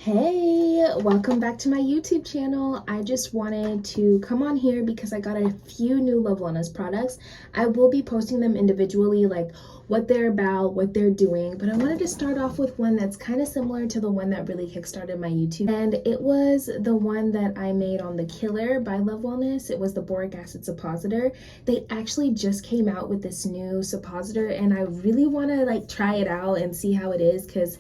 Hey, welcome back to my YouTube channel. I just wanted to come on here because I got a few new Love Wellness products. I will be posting them individually, like what they're about, what they're doing, but I wanted to start off with one that's kind of similar to the one that really kickstarted my YouTube, and it was the one that I made on the Killer by Love Wellness. It was the boric acid suppositor. They actually just came out with this new suppositor, and I really want to like try it out and see how it is, because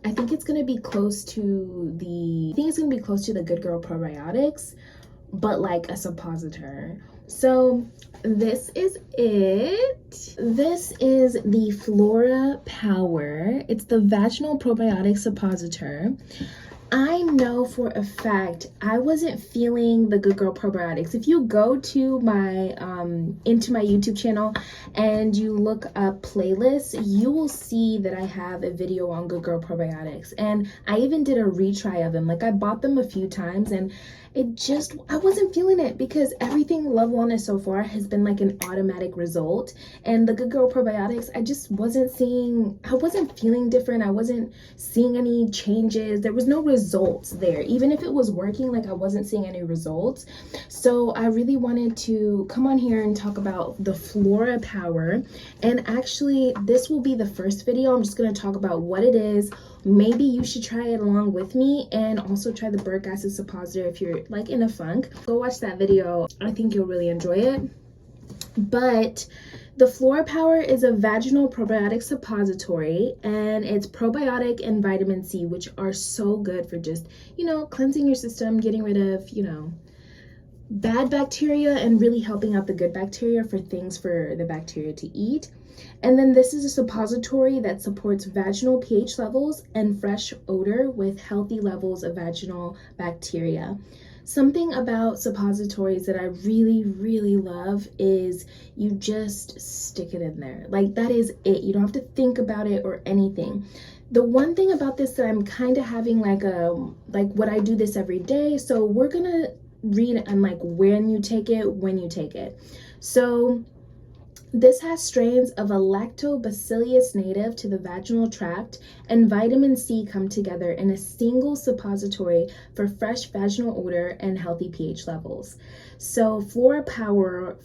I think it's gonna be close to the Good Girl probiotics, but like a suppositor. So this is it. This is the Flora Power. It's the vaginal probiotic suppositor. I know for a fact I wasn't feeling the Good Girl probiotics. If you go to my into my YouTube channel and you look up playlists, you will see that I have a video on Good Girl probiotics, and I even did a retry of them. Like, I bought them a few times and I wasn't feeling it, because everything Love Wellness so far has been like an automatic result, and the Good Girl probiotics, I wasn't feeling different. I wasn't seeing any changes. There was no results there. Even if it was working, like, I wasn't seeing any results. So I really wanted to come on here and talk about the Flora Power. And actually, this will be the first video. I'm just going to talk about what it is. Maybe you should try it along with me, and also try the boric acid suppositor if you're like in a funk. Go watch that video. I think you'll really enjoy it. But the Flora Power is a vaginal probiotic suppository, and it's probiotic and vitamin C, which are so good for just, cleansing your system, getting rid of, bad bacteria, and really helping out the good bacteria for the bacteria to eat. And then this is a suppository that supports vaginal pH levels and fresh odor with healthy levels of vaginal bacteria. Something about suppositories that I really, really love is you just stick it in there. Like, that is it. You don't have to think about it or anything. The one thing about this that I'm kind of having would I do this every day? So we're gonna read on like when you take it. So this has strains of a lactobacillus native to the vaginal tract and vitamin C come together in a single suppository for fresh vaginal odor and healthy pH levels. So Flora Power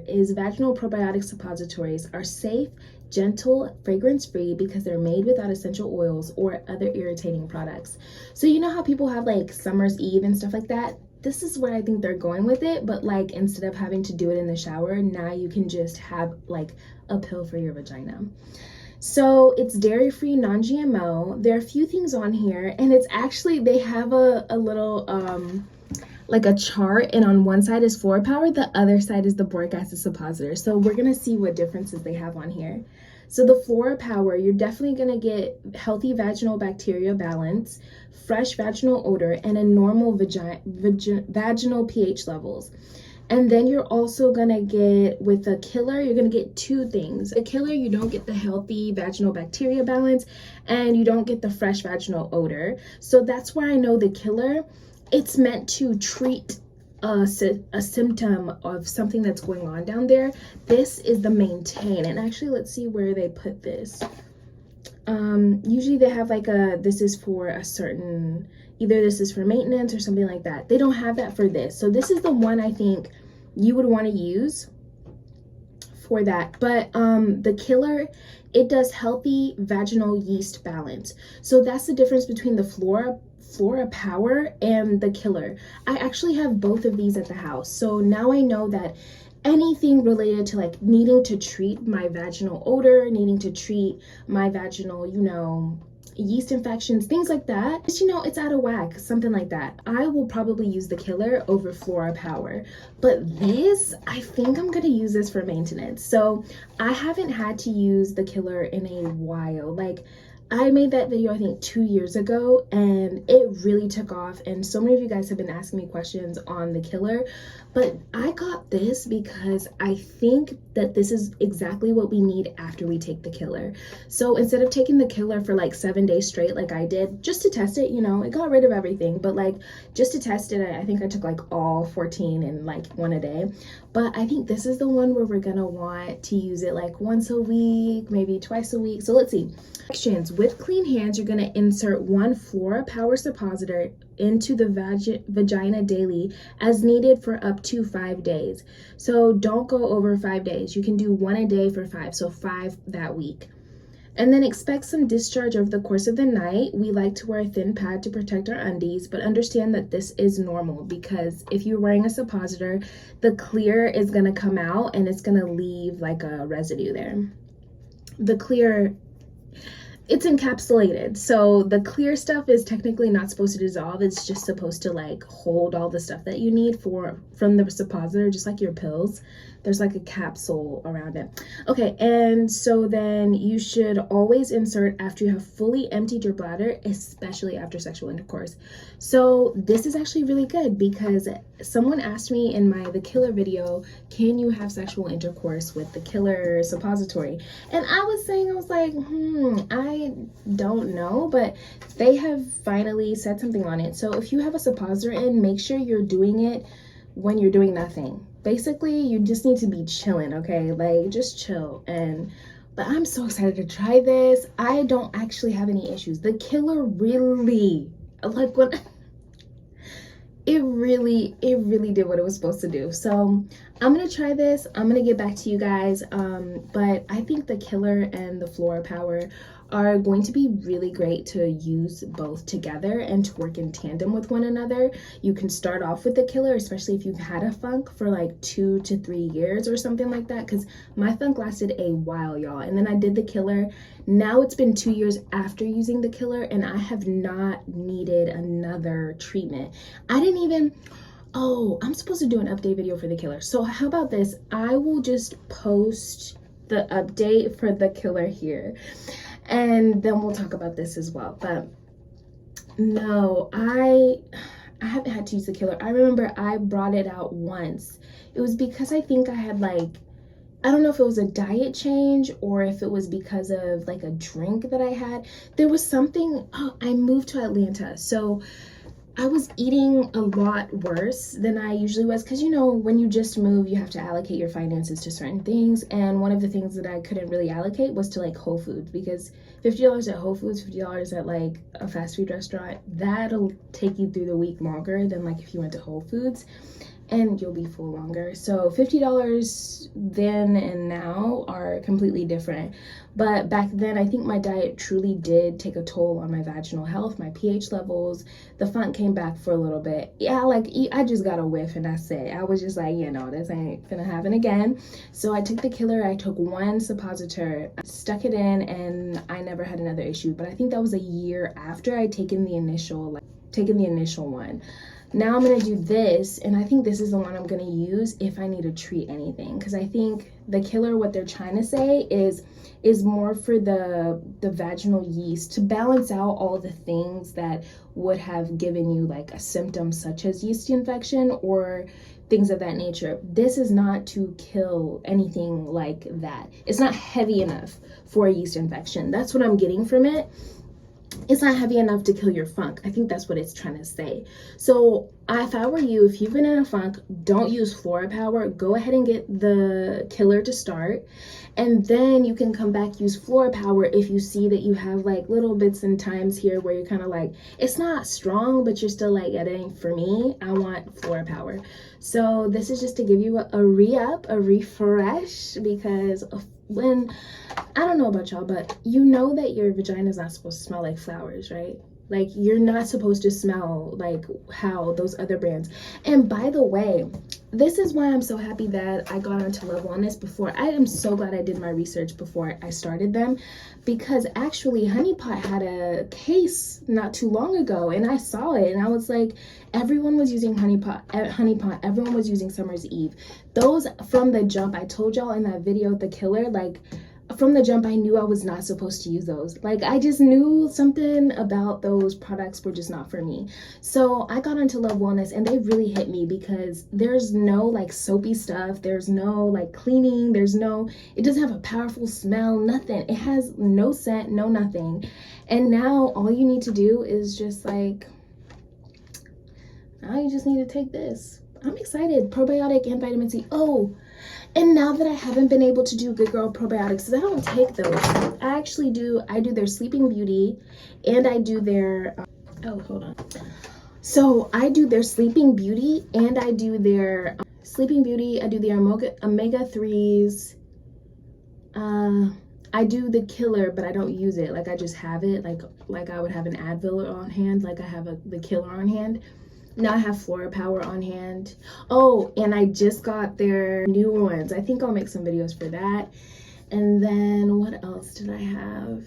is vaginal probiotic suppositories are safe, gentle, fragrance-free, because they're made without essential oils or other irritating products. So you know how people have like Summer's Eve and stuff like that? This is where I think they're going with it, but like, instead of having to do it in the shower, now you can just have like a pill for your vagina. So it's dairy-free, non-GMO. There are a few things on here, and it's actually, they have a little like a chart, and on one side is Flora Power, the other side is the boric acid suppositor. So we're gonna see what differences they have on here. So the Flora Power, you're definitely gonna get healthy vaginal bacteria balance, fresh vaginal odor, and a normal vaginal pH levels. And then you're also gonna get, with the Killer, you're gonna get two things. The Killer, you don't get the healthy vaginal bacteria balance, and you don't get the fresh vaginal odor. So that's why I know the Killer, it's meant to treat a symptom of something that's going on down there. This is the maintain. And actually, let's see where they put this. Usually they have like this is for a certain, either this is for maintenance or something like that. They don't have that for this. So this is the one I think you would want to use for that. But the Killer, it does healthy vaginal yeast balance. So that's the difference between the Flora Power and the Killer. I actually have both of these at the house. So now I know that anything related to like needing to treat my vaginal odor, needing to treat my vaginal, yeast infections, things like that, just, it's out of whack, something like that, I will probably use the Killer over Flora Power. But this, I think I'm gonna use this for maintenance. So I haven't had to use the Killer in a while. Like, I made that video, I think 2 years ago, and it really took off. And so many of you guys have been asking me questions on the Killer, but I got this because I think that this is exactly what we need after we take the Killer. So instead of taking the Killer for like 7 days straight, like I did, just to test it, it got rid of everything, but like just to test it, I think I took like all 14 and like one a day. But I think this is the one where we're gonna want to use it like once a week, maybe twice a week. So let's see. Questions. with clean hands, you're going to insert one Flora Power suppositor into the vagina daily as needed for up to 5 days. So don't go over 5 days. You can do one a day for 5, so 5 that week. And then expect some discharge over the course of the night. We like to wear a thin pad to protect our undies, but understand that this is normal because if you're wearing a suppositor, the clear is going to come out and it's going to leave like a residue there. The clear, it's encapsulated, so the clear stuff is technically not supposed to dissolve. It's just supposed to like hold all the stuff that you need from the suppositor, just like your pills. There's like a capsule around it. Okay, and so then you should always insert after you have fully emptied your bladder, especially after sexual intercourse. So this is actually really good because someone asked me in the killer video, can you have sexual intercourse with the killer suppository? And I was like, I don't know, but they have finally said something on it. So if you have a suppositor in, make sure you're doing it when you're doing nothing. Basically, you just need to be chilling, okay? Like, just chill. But I'm so excited to try this. I don't actually have any issues. The killer really, like, when it really did what it was supposed to do. So I'm gonna try this. I'm gonna get back to you guys. But I think the killer and the Flora Power are going to be really great to use both together and to work in tandem with one another. You can start off with the killer, especially if you've had a funk for like 2 to 3 years or something like that, because my funk lasted a while, y'all. And then I did the killer. Now it's been 2 years after using the killer and I have not needed another treatment. I didn't even, oh, I'm supposed to do an update video for the killer. So how about this? I will just post the update for the killer here, and then we'll talk about this as well. But no, I haven't had to use the killer. I remember I brought it out once. It was because I think I had like, I don't know if it was a diet change or if it was because of like a drink that I had. There was something, oh, I moved to Atlanta. So I was eating a lot worse than I usually was, because you know, when you just move, you have to allocate your finances to certain things, and one of the things that I couldn't really allocate was to like Whole Foods, because $50 at Whole Foods, $50 at like a fast food restaurant, that'll take you through the week longer than like if you went to Whole Foods, and you'll be full longer. So $50 then and now are completely different. But back then, I think my diet truly did take a toll on my vaginal health, my pH levels. The funk came back for a little bit. Yeah, like I just got a whiff and that's it. I was just like, you know, this ain't gonna happen again. So I took the killer. I took one suppositor, stuck it in, and I never had another issue. But I think that was a year after I'd taken the initial one. Now I'm gonna do this, and I think this is the one I'm gonna use if I need to treat anything, because I think the killer, what they're trying to say is more for the vaginal yeast, to balance out all the things that would have given you like a symptom such as yeast infection or things of that nature. This is not to kill anything like that. It's not heavy enough for a yeast infection. That's what I'm getting from it. It's not heavy enough to kill your funk. I think that's what it's trying to say. So if I were you, if you've been in a funk, don't use Flora Power. Go ahead and get the killer to start. And then you can come back, use Flora Power if you see that you have like little bits and times here where you're kind of like, it's not strong, but you're still like, it ain't for me. I want Flora Power. So this is just to give you a re-up, a refresh, because when, I don't know about y'all, but you know that your vagina is not supposed to smell like flowers, right? Like, you're not supposed to smell like how those other brands. And by the way, this is why I'm so happy that I got onto Love Wellness before. I am so glad I did my research before I started them, because actually Honey Pot had a case not too long ago and I saw it and I was like, everyone was using Honey Pot, everyone was using Summer's Eve. Those, from the jump, I told y'all in that video, the killer, like, from the jump, I knew I was not supposed to use those. Like, I just knew something about those products were just not for me. So I got into Love Wellness and they really hit me, because there's no like soapy stuff. There's no like cleaning. It doesn't have a powerful smell, nothing. It has no scent, no nothing. And now all you need to do is just like, now you just need to take this. I'm excited. Probiotic and vitamin C. Oh, And now that I haven't been able to do Good Girl probiotics, because I don't take those, I actually do. I do their Sleeping Beauty, and I do their oh, hold on. So I do their Sleeping Beauty, and I do their Sleeping Beauty. I do the omega 3s. I do the Killer, but I don't use it. Like, I just have it, like I would have an Advil on hand, like I have the Killer on hand. Now I have Flora Power on hand. Oh, and I just got their new ones. I think I'll make some videos for that. And then what else did I have?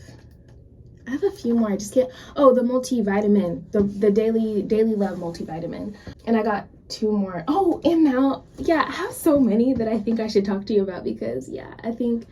I have a few more. I just can't. Oh, the multivitamin, the Daily Love multivitamin. And I got 2 more. Oh, and now, yeah, I have so many that I think I should talk to you about, because yeah, I think.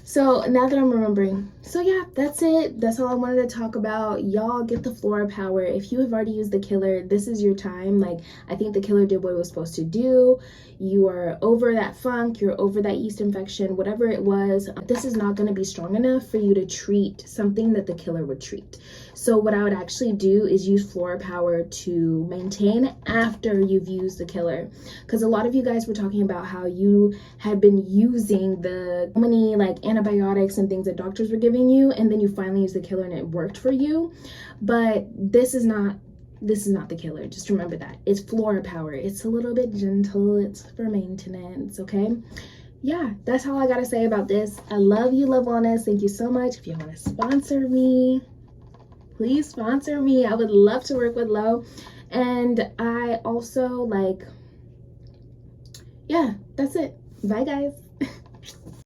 So now that I'm remembering, so yeah, that's it. That's all I wanted to talk about. Y'all get the Flora Power. If you have already used the Killer, this is your time. Like, I think the Killer did what it was supposed to do. You are over that funk, you're over that yeast infection, whatever it was. This is not going to be strong enough for you to treat something that the Killer would treat. So what I would actually do is use Flora Power to maintain after you've used the Killer. Because a lot of you guys were talking about how you had been using the many like antibiotics and things that doctors were giving you, and then you finally used the Killer and it worked for you. But this is not the Killer. Just remember that. It's Flora Power. It's a little bit gentle. It's for maintenance, okay? Yeah, that's all I gotta say about this. I love you, Love Wellness. Thank you so much. If you want to sponsor me, please sponsor me. I would love to work with Lo. And I also, like, yeah, that's it. Bye, guys.